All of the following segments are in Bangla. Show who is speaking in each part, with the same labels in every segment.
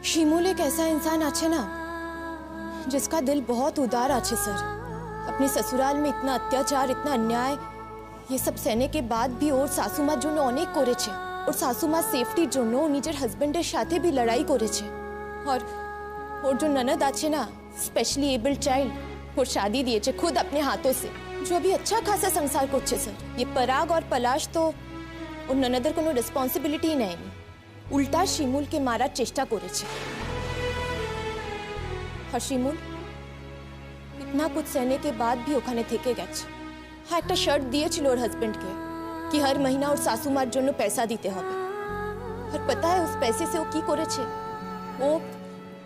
Speaker 1: শিমুল एक ऐसा इंसान আছে ना जिसका दिल बहुत उदार আছে सर। अपने ससुराल में इतना अत्याचार, इतना अन्याय, ये सब सहने के बाद भी ওর শাশুমার জন্য অনেক করেছে। ওর শাশুমার সেফটির জন্য নিজের হাজবেন্ডের সাথে भी लड़ाई করেছে। और ওর जो ननद আছে ना, स्पेशली एबल्ड चाइल्ड, वो शादी दिएছে खुद अपने हाथों से, जो अभी अच्छा खासा संसार করছে सर। ये पराग और पलाश तो ওর ননদের কোনো রেসপন্সিবিলিটি নেয়নি, उल्टा শিমুল के मारार চেষ্টা করেছে। और শিমুল इतना कुछ सहने के बाद भी ওখানে থেকে গেছে। हाँ, একটা শর্ত দিয়েছিল ওর হাজবেন্ডকে कि हर महीना ওর শাশুমার জন্য पैसा দিতে হবে। और पता है उस पैसे से ও কি করেছে? ও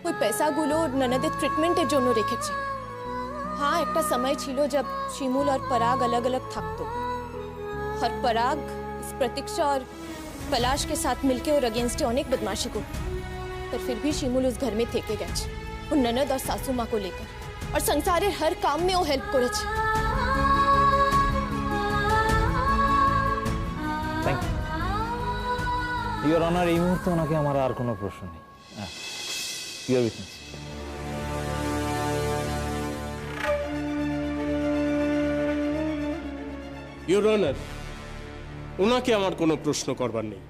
Speaker 1: ওই पैसाগুলো ওর ননদের ট্রিটমেন্টের জন্য রেখেছে। हाँ, একটা সময় ছিল जब শিমুল और पराग अलग अलग থাকতো। और पराग इस प्रतीक्षा और पलाश के साथ मिलके और अगेंस्ट अनेक बदमाशी को, पर फिर भी शिमूल उस घर में थेके गए और ननद और सासू माँ को लेकर, और संसारेर हर काम में वो हेल्प करेছে।
Speaker 2: Thank you your honour. এই মুহূর্তে ওনাকে আমার আর কোনো প্রশ্ন নেই। Your witness.
Speaker 3: ইউর অনার, ওনাকে আমার কোনো প্রশ্ন করবার নেই।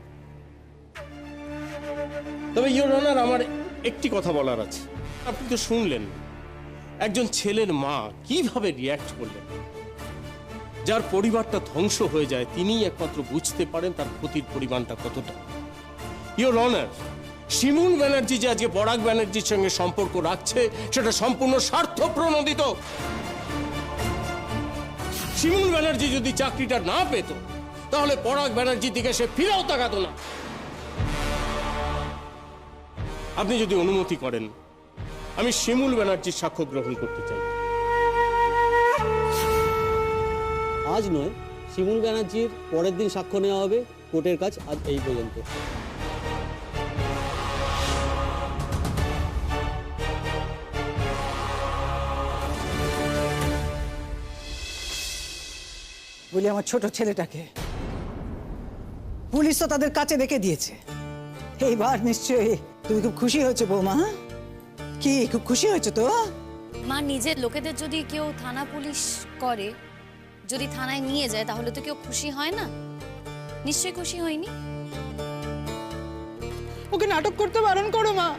Speaker 3: তবে ইউর অনার, আমার একটি কথা বলার আছে। আপনি তো শুনলেন একজন ছেলের মা কিভাবে রিয়্যাক্ট করলেন। যার পরিবারটা ধ্বংস হয়ে যায় তিনিই একমাত্র বুঝতে পারেন তার ক্ষতির পরিমাণটা কতটা। ইউর অনার, শিমুল ব্যানার্জি যে আজকে পরাগ ব্যানার্জির সঙ্গে সম্পর্ক রাখছে সেটা সম্পূর্ণ স্বার্থ প্রণোদিত। শিমুল ব্যানার্জি যদি চাকরিটা না পেত তাহলে পরাগ ব্যানার্জির দিকে সে ফিরেও তাকাতো না। আপনি যদি অনুমতি করেন আমি শিমুল ব্যানার্জির সাক্ষ্য গ্রহণ করতে চাই।
Speaker 4: আজ নয়, শিমুল ব্যানার্জির পরের দিন সাক্ষ্য নেওয়া হবে। কোর্টের কাজ আজ এই পর্যন্ত।
Speaker 5: বলি আমার ছোট ছেলেটাকে পুলিশ তো তাদের কাছে রেখে দিয়েছে। এইবার নিশ্চয়ই তুমি খুব খুশি হয়েছো বৌমা? কি খুব খুশি হয়েছো তো?
Speaker 6: মা, নিজের লোকেদের যদি কেউ থানা পুলিশ করে, যদি থানায় নিয়ে যায়, তাহলে তো কেউ খুশি হয় না? নিশ্চয়ই খুশি হয়নি।
Speaker 7: ওকে নাটক করতে বারণ করো মা।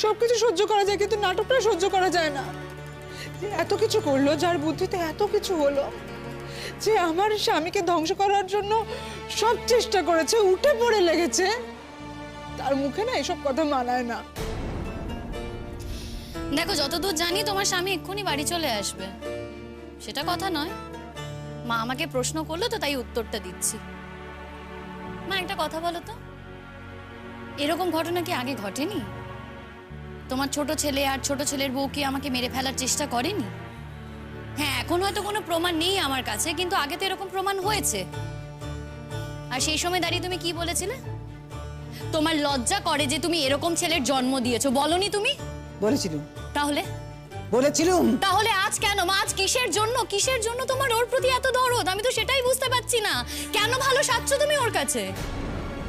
Speaker 7: সবকিছু সহ্য করা যায় কিন্তু নাটকটা সহ্য করা যায় না। যে এত কিছু করলো, যার বুদ্ধিতে এত কিছু হলো, যে আমার স্বামীকে ধ্বংস করার জন্য সব চেষ্টা করেছে, উঠে পড়ে লেগেছে, তার মুখে না এসব কথা মানায় না।
Speaker 6: দেখো, যতদূর জানি তোমার স্বামী এক্ষুনি বাড়ি চলে আসবে, সেটা কথা নয়। মা আমাকে প্রশ্ন করলো তো তাই উত্তরটা দিচ্ছি। মা, একটা কথা বলো তো, এরকম ঘটনা কি আগে ঘটেনি? তোমার ছোট ছেলে আর ছোট ছেলের বউ কি আমাকে মেরে ফেলার চেষ্টা করেনি? হ্যাঁ, এখন হয়তো কোনো প্রমাণ নেই আমার কাছে, কিন্তু আগে তো এরকম প্রমাণ হয়েছে। আর সেই সময় দাঁড়িয়ে তুমি কি বলেছিলে? তোমার লজ্জা করে যে তুমি এরকম ছেলের জন্ম দিয়েছো, বলনি তুমি?
Speaker 5: বলেছিলাম।
Speaker 6: তাহলে
Speaker 5: বলেছিলাম।
Speaker 6: তাহলে আজ কেন মা? আজ কিসের জন্য, কিসের জন্য তোমার ওর প্রতি এত দরদ? আমি তো সেটাই বুঝতে পারছি না। কেন ভালো সাজছ তুমি ওর কাছে?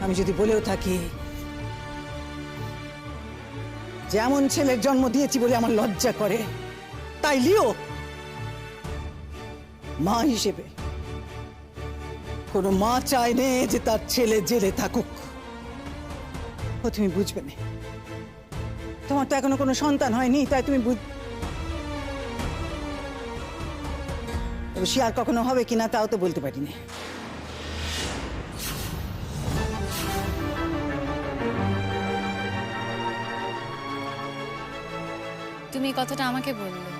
Speaker 5: আমি যদি বলেও থাকি যেমন ছেলের জন্ম দিয়েছি বলে আমার লজ্জা করে, তাই লিও মা হিসেবে কোনো মা চায় নে যে তার ছেলে জেলে থাকুক। ও তুমি বুঝবে না, তোমার তো এখনো কোনো সন্তান হয়নি, তাই তুমি সে আর কখনো হবে কিনা তাও তো বলতে পারি না।
Speaker 6: তুমি কথাটা আমাকে বললে।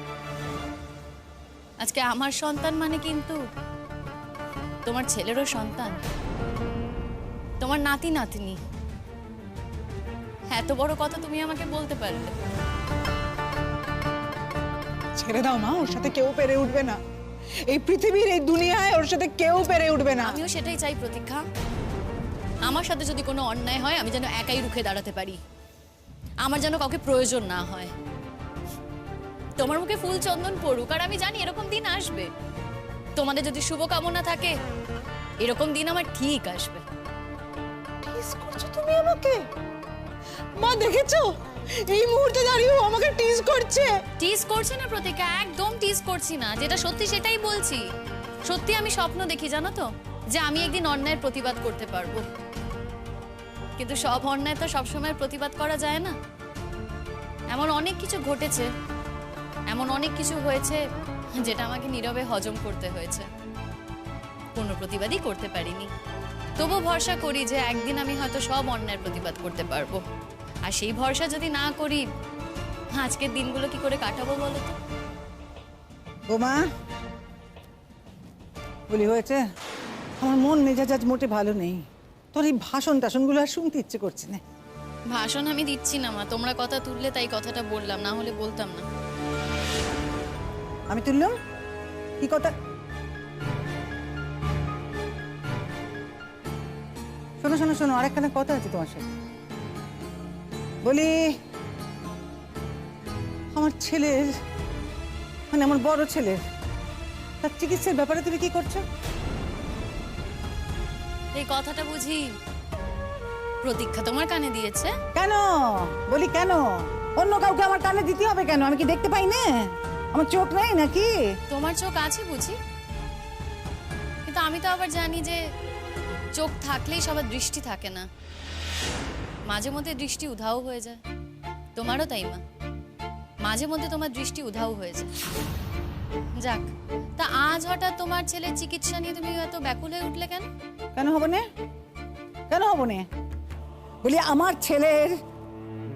Speaker 6: আজকে আমার সন্তান মানে কিন্তু তোমার ছেলেরও সন্তান, তোমার নাতি নাতনি। এত বড় কথা তুমি আমাকে বলতে পারলে।
Speaker 7: ছেড়ে দাও মা, ওর সাথে কেউ পেরে উঠবে না। এই পৃথিবীর, এই দুনিয়ায় ওর সাথে কেউ পেরে উঠবে না।
Speaker 6: আমিও সেটাই চাই প্রতীক্ষা। আমার সাথে যদি কোনো অন্যায় হয় আমি যেন একাই রুখে দাঁড়াতে পারি, আমার যেন কাউকে প্রয়োজন না হয়। তোমার মুখে ফুল চন্দন পড়ুক, আর আমি জানি এরকম দিন আসবে। তোমাদের যদি শুভকামনা থাকে এরকম দিন আমার ঠিক আসবে।
Speaker 7: টিস করছো তুমি আমাকে? মা দেখেছো এই মুহূর্তে দাঁড়িয়েও আমাকে টিজ করছে।
Speaker 6: টিজ করছে না প্রতিজ্ঞা, একদম টিজ করছি না, যেটা সত্যি সেটাই বলছি। সত্যি আমি স্বপ্ন দেখি জানো তো, যে আমি একদিন অন্যায়ের প্রতিবাদ করতে পারবো, কিন্তু সব অন্যায় তো সবসময় প্রতিবাদ করা যায় না। এমন অনেক কিছু ঘটেছে, এমন অনেক কিছু হয়েছে যেটা আমাকে নীরবে হজম করতে হয়েছে, কোনো প্রতিবাদই করতে পারিনি। তবু ভরসা করি যে একদিন আমি হয়তো সব অন্যায়ের প্রতিবাদ করতে পারবো। আর সেই ভরসা যদি না করি, আজকের দিনগুলো কি করে কাটাবো বলো তো?
Speaker 5: বোমা বলি হয়েছে, আমার মন মেজাজ আজ মোটে ভালো নেই। তোর এই ভাষণ টাষণগুলো আর শুনতে ইচ্ছে করছে না।
Speaker 6: ভাষণ আমি দিচ্ছি না মা, তোমরা কথা তুললে তাই কথাটা বললাম, না হলে বলতাম না।
Speaker 5: আমি তুললাম কি কথা? শোনো শোনো শোনো, আরেকখানা কথা আছে তোমার সাথে। বলি আমার ছেলের, মানে আমার বড় ছেলের, তার চিকিৎসার ব্যাপারে তুমি কি করছো?
Speaker 6: এই কথাটা বুঝি প্রতীক্ষা তোমার কানে দিয়েছে?
Speaker 5: কেন বলি, কেন অন্য কাউকে আমার কানে দিতে হবে কেন? আমি কি দেখতে পাই না? আমার চোখ নেই নাকি?
Speaker 6: তোমার চোখ আছে বুঝি, কিন্তু আমি তো আবার জানি যে চোখ থাকলেই সবার দৃষ্টি থাকে না, মাঝে মধ্যে দৃষ্টি উধাও হয়ে যায়। তোমারও তাই মা, মাঝে মধ্যে তোমার দৃষ্টি উধাও হয়ে যায়। যাক, তা আজ হঠাৎ তোমার ছেলের চিকিৎসা নিয়ে তুমি এত ব্যাকুল হয়ে উঠলে কেন?
Speaker 5: কেন হবো না? কেন হবো না? বলি আমার ছেলের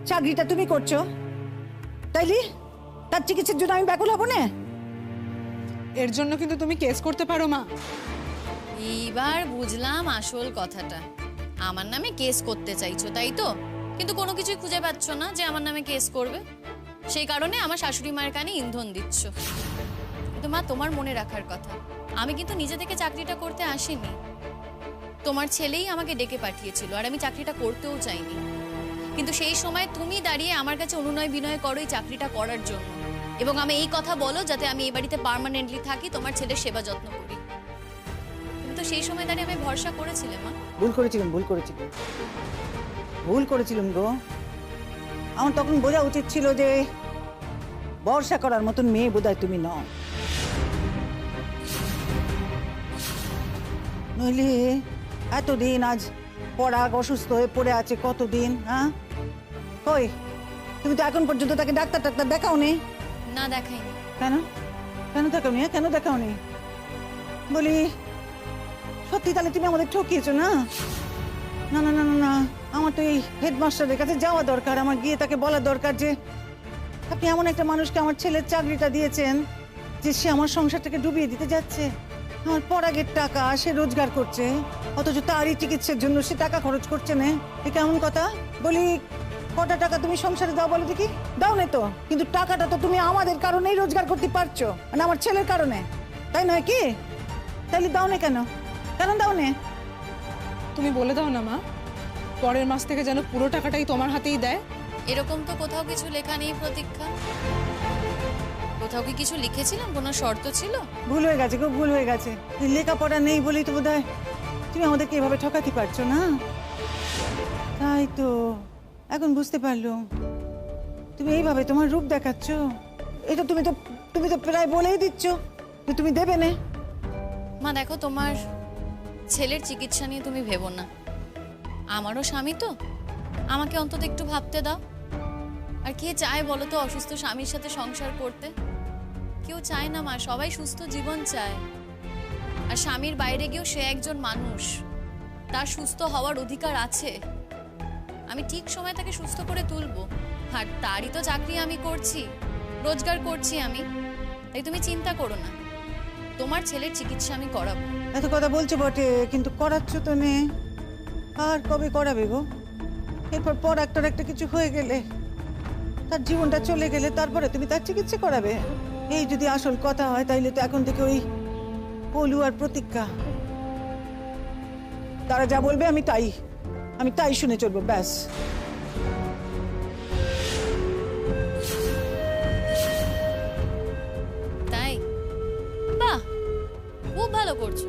Speaker 5: চাকরিটা তুমি করছো, তাইলে তার চিকিৎসার জন্য আমি ব্যাকুল হবো না?
Speaker 7: এর জন্য কিন্তু তুমি কেস করতে পারো মা।
Speaker 6: এইবার বুঝলাম আসল কথাটা, আমার নামে কেস করতে চাইছো তাই তো? কিন্তু কোনো কিছুই খুঁজে পাচ্ছ না যে আমার নামে কেস করবে, সেই কারণে আমার শাশুড়ি মায়ের কানে ইন্ধন দিচ্ছ। কিন্তু মা, তোমার মনে রাখার কথা, আমি কিন্তু নিজে থেকে চাকরিটা করতে আসিনি, তোমার ছেলেই আমাকে ডেকে পাঠিয়েছিল, আর আমি চাকরিটা করতেও চাইনি। কিন্তু সেই সময় তুমি দাঁড়িয়ে আমার কাছে অনুনয় বিনয় করো এই চাকরিটা করার জন্য, এবং আমি এই কথা বলো যাতে আমি এই বাড়িতে পার্মানেন্টলি থাকি, তোমার ছেলের সেবা যত্ন করি। কিন্তু সেই সময় দাঁড়িয়ে আমি ভরসা করেছিলাম মা।
Speaker 5: ভুল করেছিলাম, ভুল করেছিলাম, ভুল করেছিলাম গো। আমার তখন বোঝা উচিত ছিল যে ভরসা করার মতন মেয়ে বোধহয় তুমি নও। নইলে এতদিন আজ পরাগ অসুস্থ হয়ে পড়ে আছে কতদিন, হ্যাঁ? কই তুমি তো এখন পর্যন্ত তাকে ডাক্তার টাক্তার দেখাও নি?
Speaker 6: না, দেখাইনি।
Speaker 5: কেন? কেন দেখাও নি? কেন দেখাও নি বলি? সত্যি তাহলে তুমি আমাদের ঠকিয়েছো না? না না না না না, আমার তো এই হেডমাস্টারের কাছে যাওয়া দরকার, আমার গিয়ে তাকে বলা দরকার যে আপনি এমন একটা মানুষকে আমার ছেলের চাকরিটা দিয়েছেন যে সে আমার সংসারটাকে ডুবিয়ে দিতে যাচ্ছে। আমার পরাগের টাকা সে রোজগার করছে, অথচ তারই চিকিৎসার জন্য সে টাকা খরচ করছে না। এ কেমন কথা? বলি কটা টাকা তুমি সংসারে দাও বলো দেখি? দাও না তো, কিন্তু টাকাটা তো তুমি আমাদের কারণেই রোজগার করতে পারছো, মানে আমার ছেলের কারণে, তাই নয় কি? তাইলে দাও না কেন? কেন দাও না?
Speaker 7: তুমি বলে দাও না মা, পরের মাস থেকে যেন পুরো টাকাটাই তোমার হাতেই দেয়।
Speaker 6: এরকম তো কোথাও কিছু লেখা নেই প্রতীক্ষা। কোথাও কি কিছু লিখেছিলাম? কোনো শর্ত ছিল?
Speaker 5: ভুল হয়ে গেছে গো, ভুল হয়ে গেছে। এই লেখাপড়া নেই বলেই তো বোধহয় তুমি আমাদেরকে এভাবে ঠকাতে পারছো না। তাই তো এখন বুঝতে পারলো, তুমি এইভাবে তোমার রূপ দেখাচ্ছ। এটা তুমি তো প্রায় বলেই দিচ্ছ যে তুমি দেবে না।
Speaker 6: মা দেখো, তোমার ছেলের চিকিৎসা নিয়ে তুমি ভেবো না, আমারও স্বামী তো, আমাকে অন্তত একটু ভাবতে দাও। আর কে চায় বলো তো অসুস্থ স্বামীর সাথে সংসার করতে? কেউ চায় না মা, সবাই সুস্থ জীবন চায়। আর স্বামীর বাইরে গিয়েও সে একজন মানুষ, তার সুস্থ হওয়ার অধিকার আছে। আমি ঠিক সময় তাকে সুস্থ করে তুলবো, আর তারই তো চাকরি আমি করছি, রোজগার করছি আমি। তাই তুমি চিন্তা করো না, তোমার ছেলের চিকিৎসা আমি করাবো।
Speaker 5: এত কথা বলছো বটে, কিন্তু করাচ্ছ তো নে। আর কবে করাবে গো? এরপর পর একটা কিছু হয়ে গেলে, তার জীবনটা চলে গেলে তারপরে তুমি তার চিকিৎসা করাবে? এই যদি আসল কথা হয় তাইলে তো এখন থেকে ওই পলু আর প্রতীক্ষা তারা যা বলবে আমি তাই শুনে চলবো, ব্যাস।
Speaker 6: তাই? বাহ, খুব ভালো করছো।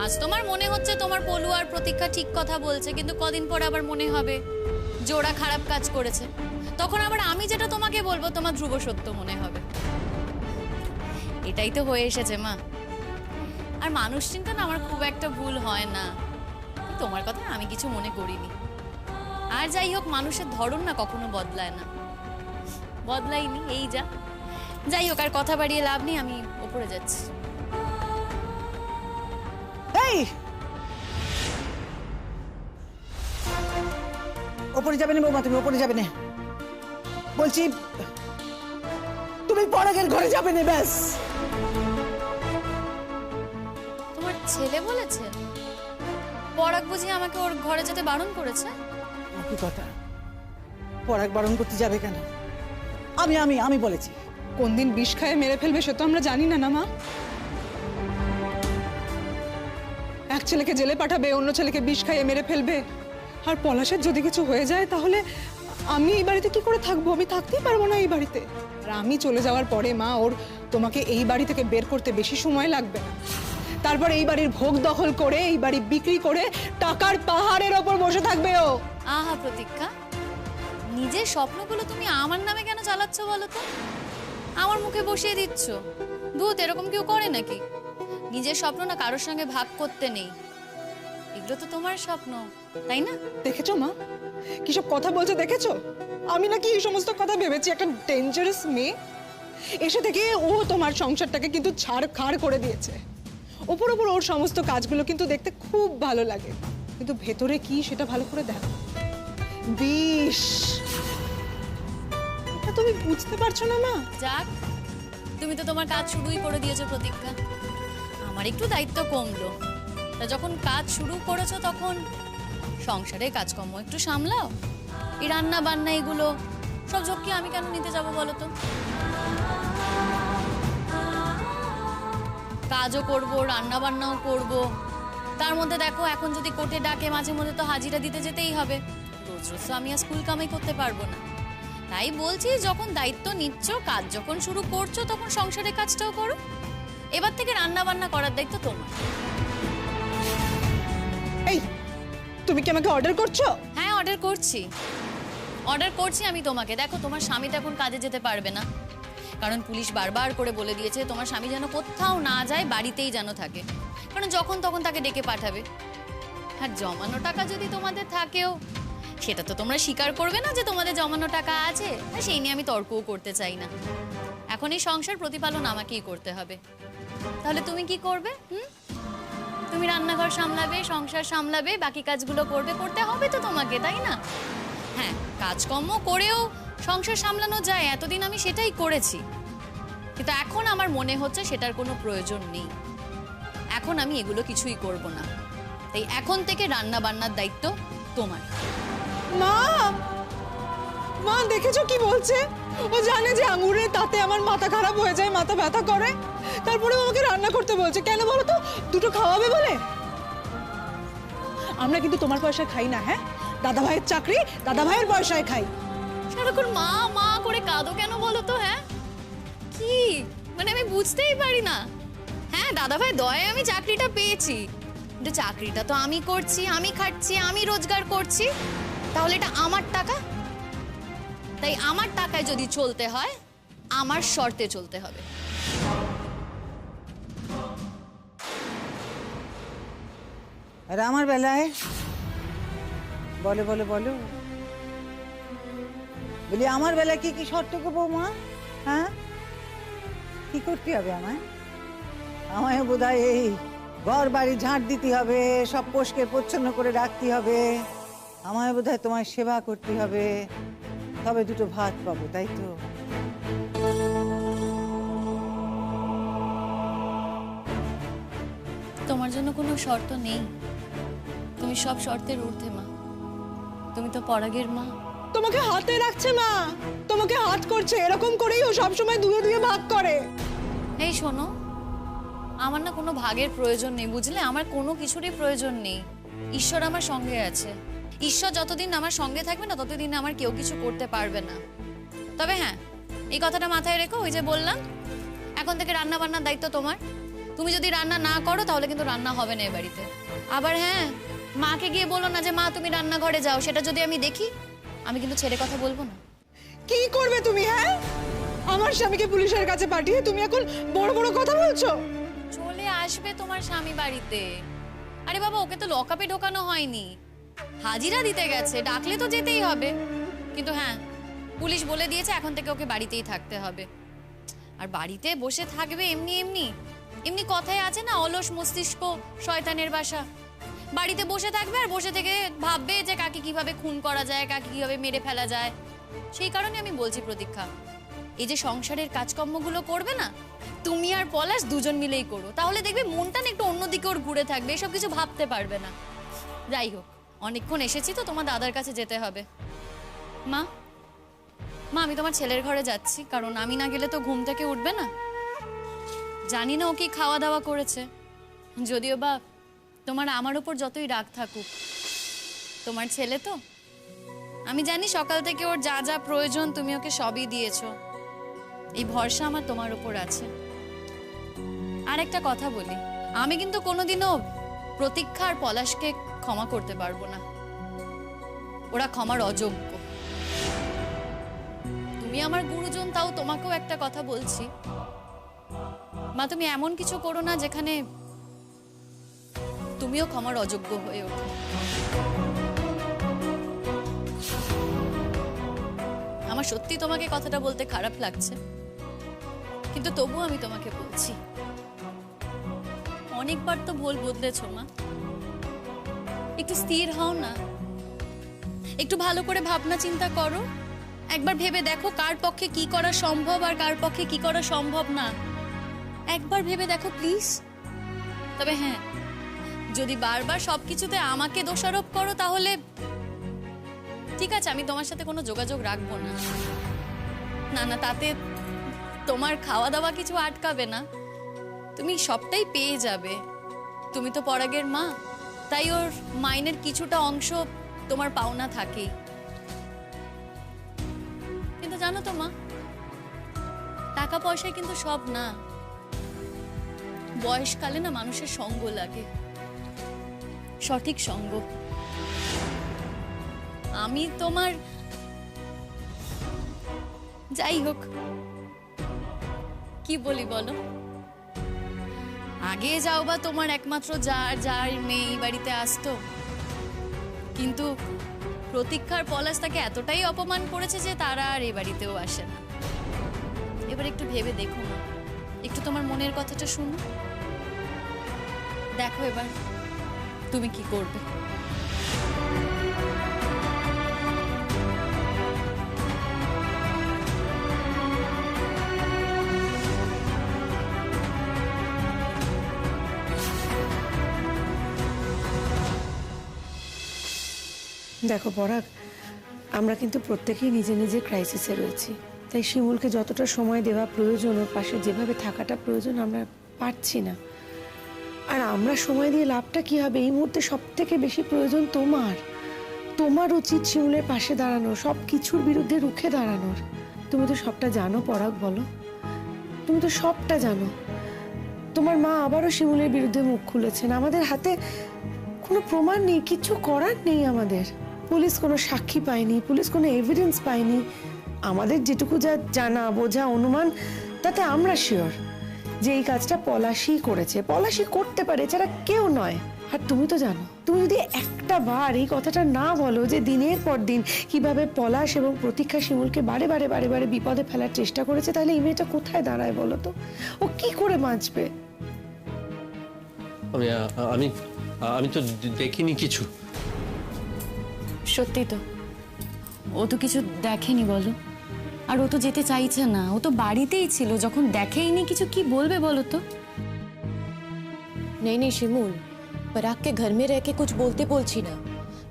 Speaker 6: আজ তোমার মনে হচ্ছে তোমার পলু আর প্রতীক্ষা ঠিক কথা বলছে, কিন্তু কদিন পর আবার মনে হবে যে ওরা খারাপ কাজ করেছে, তখন আবার আমি যেটা তোমাকে বলবো তোমার ধ্রুব সত্য মনে হবে। এটাই তো হয়ে এসেছে মা। আর মানুষ চিন্তা না আমার খুব একটা ভুল হয় না, তোমার কথা আমি কিছু মনে করিনি। আর যাই হোক, মানুষের ধরন না কখনো বদলায় না, বদলাইনি, এই যা। যাই হোক, আর কথা বাড়িয়ে লাভ নেই, আমি ওপরে যাচ্ছি।
Speaker 5: এই ওপরে যাবে না বৌমা, তুমি ওপরে যাবে না বলছি, তুমি পরাগের ঘরে যাবে না, ব্যাস।
Speaker 6: তোমার ছেলে বলেছে পরাগ বুঝি আমাকে ওর ঘরে যেতে বারণ করেছে?
Speaker 5: কি কথা, পরাগ বারণ করতে যাবে কেন? আমি আমি আমি বলেছি।
Speaker 7: কোন দিন বিষ খায় মেরে ফেলবে সে তো আমরা জানি না, না মা। এক ছেলেকে জেলে পাঠাবে, অন্য ছেলেকে বিষ খাইয়ে মেরে ফেলবে। আর পলাশের যদি কিছু হয়ে যায় তাহলে আমি এই বাড়িতে কি করে থাকবো? আমি থাকতেই পারবো না এই বাড়িতে। আর আমি চলে যাওয়ার পরে মা, ওর তোমাকে এই বাড়ি থেকে বের করতে বেশি সময় লাগবে না। তারপর এই বাড়ির ভোগ দখল করে, এই বাড়ি বিক্রি করে টাকার পাহাড়ের ওপর বসে থাকবে ও।
Speaker 6: আহা প্রতীক্ষা, নিজের স্বপ্নগুলো তুমি আমার নামে কেন চালাচ্ছ বলো তো? আমার মুখে বসিয়ে দিচ্ছ। ধুত, এরকম কেউ করে নাকি? নিজের স্বপ্ন না কারোর সঙ্গে ভাগ করতে নেই, এগুলো তো তোমার স্বপ্ন, তাই না?
Speaker 7: দেখেছো মা কিসব কথা বলছে, দেখেছো? আমি নাকি এই সমস্ত কথা ভেবেছি? একটা ডেঞ্জারাস মেয়ে এসে থেকে ও তোমার সংসারটাকে কিন্তু ছাড়খাড় করে দিয়েছে। ওপর ওপর ওর সমস্ত কাজগুলো কিন্তু দেখতে খুব ভালো লাগে, কিন্তু ভেতরে কি সেটা ভালো করে দেখো। বিষ, এটা তুমি বুঝতে পারছো না মা?
Speaker 6: যাক, তুমি তো তোমার কাজ শুরুই করে দিয়েছো প্রতীক্ষা। আমার একটু দায়িত্ব কমলো, তা যখন কাজ শুরু করেছো তখন সংসারে কাজকর্ম একটু সামলাও। এই রান্না বান্না এগুলো সব ঝক্কি আমি কেন নিতে যাবো বলো তো? কাজও করব, রান্না বান্নাও করব, তার মধ্যে দেখো এখন যদি কোর্টে ডাকে মাঝে মধ্যে তো হাজিরা দিতে যেতেই হবে। রোজ রোজ তো আমি আর স্কুল কামাই করতে পারবো না। তাই বলছি, যখন দায়িত্ব নিচ্ছ, কাজ যখন শুরু করছো, তখন সংসারের কাজটাও করো। এবার থেকে রান্না বান্না করার দায়িত্ব তোমার।
Speaker 7: এই, তুমি কি আমাকে অর্ডার করছো?
Speaker 6: হ্যাঁ, অর্ডার করছি, অর্ডার করছি আমি তোমাকে। দেখো, তোমার স্বামী তো এখন কাজে যেতে পারবে না, কারণ পুলিশ বারবার করে বলে দিয়েছে তোমার স্বামী যেন কোথাও না যায়, বাড়িতেই যেন থাকে, কারণ যখন তখন তাকে ডেকে পাঠাবে। আর জমানো টাকা যদি তোমাদের থাকেও, সেটা তো তোমরা স্বীকার করবে না যে তোমাদের জমানো টাকা আছে। আর সেই নিয়ে আমি তর্কও করতে চাই না। এখন এই সংসার প্রতিপালন আমাকেই করতে হবে। তাহলে তুমি কি করবে? তুমি রান্নাঘর সামলাবে, সংসার সামলাবে, বাকি কাজগুলো করবে, করতে হবে তো তোমাকে, তাই না? হ্যাঁ, কাজকর্ম করেও সংসার সামলানো যায়, এতদিন আমি সেটাই করেছি, কিন্তু এখন আমার মনে হচ্ছে সেটার কোনো প্রয়োজন নেই। এখন আমি এগুলো কিছুই করব না। তাই এখন থেকে রান্না বান্নার দায়িত্ব তোমার।
Speaker 7: মা, মা দেখেছো কি বলছে? ও জানে যে আঙুরে তাতে আমার মাথা খারাপ হয়ে যায়, মাথা ব্যথা করে, তারপরে আমাকে রান্না করতে বলছে। কেন বলো তো? দুটো খাওয়াবে বলে। আমরা কিন্তু তোমার পয়সায় খাই না, হ্যাঁ? দাদা ভাইয়ের চাকরি, দাদা ভাইয়ের পয়সায় খাই।
Speaker 6: সারাক্ষণ মা মা করে কাঁদো কেন বলো তো? হ্যাঁ, কি মানে আমি বুঝতেই পারি না। হ্যাঁ, দাদা ভাই দয়ায় আমি চাকরিটা পেয়েছি, কিন্তু চাকরিটা তো আমি করছি, আমি খাচ্ছি, আমি রোজগার করছি, তাহলে এটা আমার টাকা। তাই আমার টাকায় যদি চলতে হয়, আমার শর্তে চলতে হবে।
Speaker 5: আর আমার বেলায় বলে বলে বলো, বলি আমার বেলায় কি কি শর্ত গো বৌমা? হ্যাঁ, কি করতে হবে আমায়? আমায় বোধহয় এই ঘর বাড়ি ঝাঁট দিতে হবে, সব পরিষ্কার পরিচ্ছন্ন করে রাখতে হবে, আমায় বোধহয় তোমার সেবা করতে হবে, তবে দুটো ভাত পাবো, তাই তো?
Speaker 6: তোমার জন্য কোনো শর্ত নেই, তুমি সব শর্তের ঊর্ধ্বে মা। তুমি তো পরাগের মা।
Speaker 7: তোমাকে হাতে রাখছে মা, তোমাকে হাত করছে, এরকম করেই ও সবসময় দুয়ে দুয়ে ভাগ করে।
Speaker 6: এই শোনো, আমার না কোনো ভাগের প্রয়োজন নেই, বুঝলে? আমার কোনো কিছুরই প্রয়োজন নেই। ঈশ্বর আমার সঙ্গে আছে। ঈশ্বর যতদিন আমার সঙ্গে থাকবে না, ততদিন আমার কেউ কিছু করতে পারবে না। তবে হ্যাঁ, এই কথাটা মাথায় রেখো, ওই যে বললাম, এখন থেকে রান্না বান্নার দায়িত্ব তোমার। তুমি যদি রান্না না করো তাহলে কিন্তু রান্না হবে না এ বাড়িতে। আবার হ্যাঁ, মাকে গিয়ে বলো না যে মা তুমি রান্নাঘরে যাও, সেটা যদি আমি দেখি আমি কিন্তু ছেড়ে কথা বলবো না।
Speaker 7: কি করবে তুমি? হ্যাঁ, আমার স্বামীকে পুলিশের কাছে পাঠিয়ে তুমি এখন বড় বড় কথা বলছো?
Speaker 6: চলে আসবে তোমার স্বামী বাড়িতে। আরে বাবা, ওকে তো লকআপে ঢোকানো হয়নি, হাজিরা দিতে গেছে, ডাকলে তো যেতেই হবে। কিন্তু হ্যাঁ, পুলিশ বলে দিয়েছে এখন থেকে ওকে বাড়িতেই থাকতে হবে। আর বাড়িতে বসে থাকবে এমনি এমনি এমনি কথায় আছে না, অলস মস্তিষ্ক শয়তানের বাসা। বাড়িতে বসে থাকবে আর বসে থেকে ভাববে যে কাকে কিভাবে খুন করা যায়, কাকে কিভাবে মেরে ফেলা যায়। সেই কারণে আমি বলছি প্রতীক্ষা, এই যে সংসারের কাজকর্মগুলো করবে না, তুমি আর পলাশ দুজন মিলেই করো, তাহলে দেখবে মনটা না একটু অন্যদিকে ওর ঘুরে থাকবে, এসব কিছু ভাবতে পারবে না। যাই হোক, অনেকক্ষণ এসেছি তো, তোমার দাদার কাছে যেতে হবে। মা মা আমি তোমার ছেলের ঘরে যাচ্ছি, কারণ আমি না গেলে তো ঘুম থেকে উঠবে না। জানি না ও কি খাওয়া দাওয়া করেছে, যদিও বা তোমার আমার উপর যতই রাগ থাকুক, তোমার ছেলে তো, আমি জানি সকাল থেকে ওর যা যা প্রয়োজন তুমি ওকে সবই দিয়েছো। এই ভরসা আমার তোমার উপর আছে। আর একটা কথা বলি, আমি কিন্তু কোনোদিনও প্রতীক্ষা আর পলাশকে ক্ষমা করতে পারবো না, ওরা ক্ষমার অযোগ্য। তুমি আমার গুরুজন, তাও তোমাকেও একটা কথা বলছি মা, তুমি এমন কিছু করো না যেখানে তুমিও ক্ষমার অযোগ্য হয়ে ওঠো। আমার সত্যি তোমাকে কথাটা বলতে খারাপ লাগছে, কিন্তু তবুও আমি তোমাকে বলছি, অনেকবার তো ভুল বদলেছো মা, একটু স্থির হও না, একটু ভালো করে ভাবনা চিন্তা করো, একবার ভেবে দেখো কার পক্ষে কি করা সম্ভব আর কার পক্ষে কি করা সম্ভব না, একবার ভেবে দেখো প্লিজ। তবে হ্যাঁ, যদি বারবার সবকিছুতে আমাকে দোষারোপ করো তাহলে ঠিক আছে, আমি তোমার সাথে কোনো যোগাযোগ রাখবো না। না না, তাতে তোমার খাওয়া দাওয়া কিছু আটকাবে না, তুমি সবটাই পেয়ে যাবে। তুমি তো পরাগের মা, তাই ওর মাইনের কিছুটা অংশ তোমার পাওনা থাকেই। কিন্তু জানো তো মা, টাকা পয়সায় কিন্তু সব না, বয়সকালে না মানুষের সঙ্গ লাগে, সঠিক সঙ্গ। আমি তোমার, যাই হোক কি বলি বলো, আগে যাও বা তোমার একমাত্র যার মেয়ে এই বাড়িতে আসতো, কিন্তু প্রতীক্ষার পলাশ তাকে এতটাই অপমান করেছে যে তারা আর এই বাড়িতেও আসে না। এবার একটু ভেবে দেখো না, একটু তোমার মনের কথাটা শুনো, দেখো এবার তুমি কি করবে।
Speaker 8: দেখো পরাগ, আমরা কিন্তু প্রত্যেকেই নিজে নিজে ক্রাইসিসে রয়েছি, তাই শিমুলকে যতটা সময় দেওয়া প্রয়োজন, ওর পাশে যেভাবে থাকাটা প্রয়োজন, আমরা পারছি না। আর আমরা সময় দিয়ে লাভটা কি হবে? এই মুহূর্তে সব থেকে বেশি প্রয়োজন তোমার উচিত শিমুলের পাশে দাঁড়ানো, সব কিছুর বিরুদ্ধে রুখে দাঁড়ানোর। তুমি তো সবটা জানো পরাগ, বলো, তুমি তো সবটা জানো। তোমার মা আবারও শিমুলের বিরুদ্ধে মুখ খুলেছেন, আমাদের হাতে কোনো প্রমাণ নেই, কিছু করার নেই আমাদের। পুলিশ কোনো সাক্ষী পায়নি, পুলিশ কোনো এভিডেন্স পায়নি। আমাদের যেটুকু যা জানা বোঝা অনুমান, তাতে আমরা শিওর যে এই কাজটা পলাশই করেছে, পলাশই করতে পারে, এছাড়া কেউ নয়। আর তুমি তো জানো, তুমি যদি একটা বার এই কথাটা না বলো যে দিনের পর দিন কিভাবে পলাশ এবং প্রতীক্ষা শিমুলকে বারে বারে বিপদে ফেলার চেষ্টা করেছে, তাহলে এই মেয়েটা কোথায় দাঁড়ায় বলো তো? ও কি করে বাঁচবে?
Speaker 4: আমি আমি তো দেখিনি কিছু।
Speaker 6: সত্যি তো, ও তো কিছু দেখেনি বলো, আর ও তো যেতে চাইছে না, ও তো বাড়িতেই ছিল, যখন দেখেইনি কিছু কি বলবে বলো তো?
Speaker 1: नहीं शिमूल, पराग के घर में रह के कुछ बोलते बोलছি না,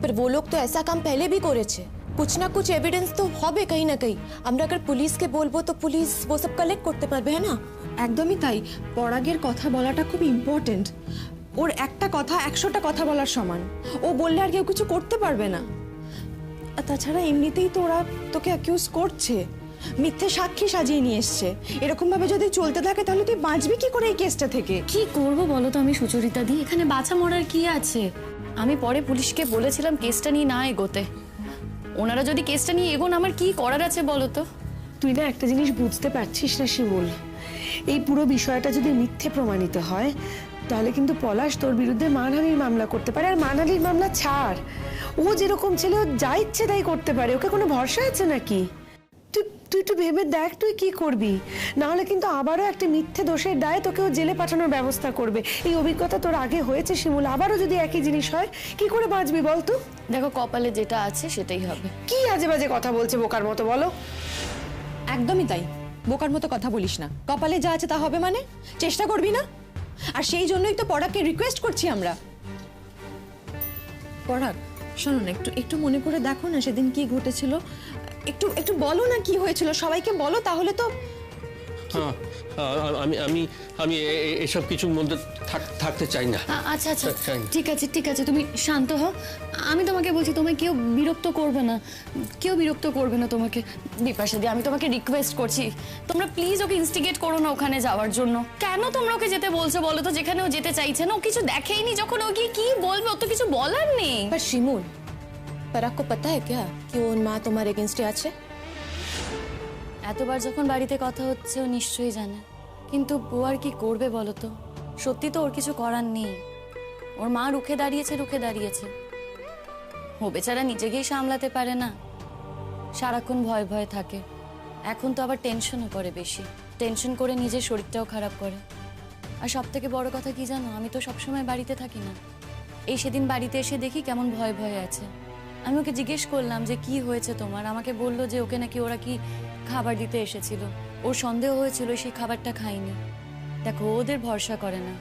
Speaker 1: पर वो लोग तो ऐसा काम पहले भी করেছে, कुछ ना कुछ एविडेंस तो হবে कहीं ना कहीं। আমরা अगर পুলিশকে বলবো তো পুলিশ वो सब कलेक्ट করতে পারবে, है ना?
Speaker 9: একদমই তাই, পরাগের কথা বলাটা খুব ইম্পর্টেন্ট। ওর একটা কথা 100টা কথা বলার সমান, ও বললে আর কেউ কিছু করতে পারবে না। আর তাছাড়া এমনিতেই তো ওরা তোকে অ্যাকিউজ করছে, মিথ্যে সাক্ষী সাজিয়ে নিয়ে এসছে। এরকম ভাবে যদি চলতে থাকে তাহলে তুই বাঁচবি কি করে এই কেসটা থেকে?
Speaker 6: কি করব বলো তো আমি সুচরিতা দি, এখানে বাঁচা মরার কি আছে? আমি পরে পুলিশকে বলেছিলাম কেসটা নিয়ে না এগোতে, ওনারা যদি কেসটা নিয়ে এগোন আমার কি করার আছে বলো তো?
Speaker 8: তুই না একটা জিনিস বুঝতে পারছিস না শিমুল, এই পুরো বিষয়টা যদি মিথ্যে প্রমাণিত হয় তাহলে কিন্তু পলাশ তোর বিরুদ্ধে মানহানির মামলা করতে পারে। আর মানহানির মামলা ছাড়, ও যেরকম ছেলে ও যা ইচ্ছে তাই করতে পারে, ওকে কোনো ভরসা আছে নাকি? তুই একটু ভেবে দেখ তুই কি করবি, না হলে কিন্তু আবারও একটা মিথ্যে দোষের দায়ে তোকেও জেলে পাঠানোর ব্যবস্থা করবে। এই অভিজ্ঞতা তোর আগে হয়েছে শিমুল, আবারও যদি একই জিনিস হয় কি করে বাঁচবি বলতো?
Speaker 6: দেখো কপালে যেটা আছে সেটাই হবে।
Speaker 8: কি আজে বাজে কথা বলছে বোকার মতো, বলো?
Speaker 9: একদমই তাই, বোকার মতো কথা বলিস না। কপালে যা আছে তা হবে মানে? চেষ্টা করবি না? আর সেই জন্যই তো পরাগকে রিকোয়েস্ট করছি আমরা। পরাগ শোনো না, একটু একটু মনে করে দেখো না সেদিন কি ঘটেছিল, একটু একটু বলো না কি হয়েছিল, সবাইকে বলো, তাহলে তো।
Speaker 10: হ্যাঁ, আমি আমি আমি এসব কিছুর মধ্যে থাকতে চাই না।
Speaker 6: আচ্ছা আচ্ছা ঠিক আছে তুমি শান্ত হও। আমি তোমাকে বলছি তোমায় কেউ বিরক্ত করবে না, কেউ বিরক্ত করবে না তোমাকে। বিপাশা দি আমি তোমাকে রিকোয়েস্ট করছি, তোমরা প্লিজ ওকে ইনস্টিগেট করো না ওখানে যাওয়ার জন্য। কেন তোমরা ওকে যেতে বলছো বলো তো? যেখানে ও যেতে চাইছে না, ও কিছু দেখেইনি, যখন ও গিয়ে কি বলবে, ও তো কিছু বলার নেই।
Speaker 1: पर शिमूल, पराग को पता है क्या कि वो माँ तुम्हारे अगेंस्ट আছে?
Speaker 6: এতবার যখন বাড়িতে কথা হচ্ছে ও নিশ্চয়ই জানে, কিন্তু ও আর কি করবে বলো তো? সত্যি তো ওর কিছু করার নেই, ওর মা রুখে দাঁড়িয়েছে। ও বেচারা নিজেকেই সামলাতে পারে না, সারাক্ষণ ভয় ভয়ে থাকে। এখন তো আবার টেনশনও করে বেশি, টেনশন করে নিজের শরীরটাও খারাপ করে। আর সব থেকে বড় কথা কি জানো, আমি তো সবসময় বাড়িতে থাকি না। এই সেদিন বাড়িতে এসে দেখি কেমন ভয় ভয়ে আছে। আমি ওকে জিজ্ঞেস করলাম যে কি হয়েছে তোমার, আমাকে বললো যে ওকে নাকি ওরা কি খাবার দিতে এসেছিল, ওর সন্দেহ হয়েছিল সেই খাবারটা খাইনি। দেখো ওদের ভরসা করে না,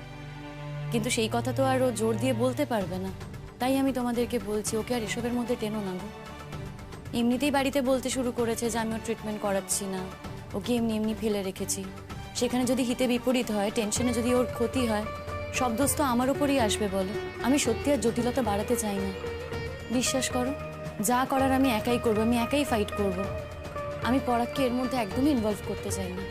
Speaker 6: কিন্তু সেই কথা তো আর ও জোর দিয়ে বলতে পারবে না। তাই আমি তোমাদেরকে বলছি ওকে আর এসবের মধ্যে টেনো না গো। এমনিতেই বাড়িতে বলতে শুরু করেছে যে আমি ওর ট্রিটমেন্ট করাচ্ছি না, ওকে এমনি ফেলে রেখেছি। সেখানে যদি হিতে বিপরীত হয়, টেনশনে যদি ওর ক্ষতি হয়, সব দোষ তো আমার উপরেই আসবে বলো। আমি সত্যি আর জটিলতা বাড়াতে চাই না। বিশ্বাস করো, যা করার আমি একাই করবো, আমি একাই ফাইট করব। আমি পরাগকে এর মধ্যে একদমই ইনভলভ করতে চাই না।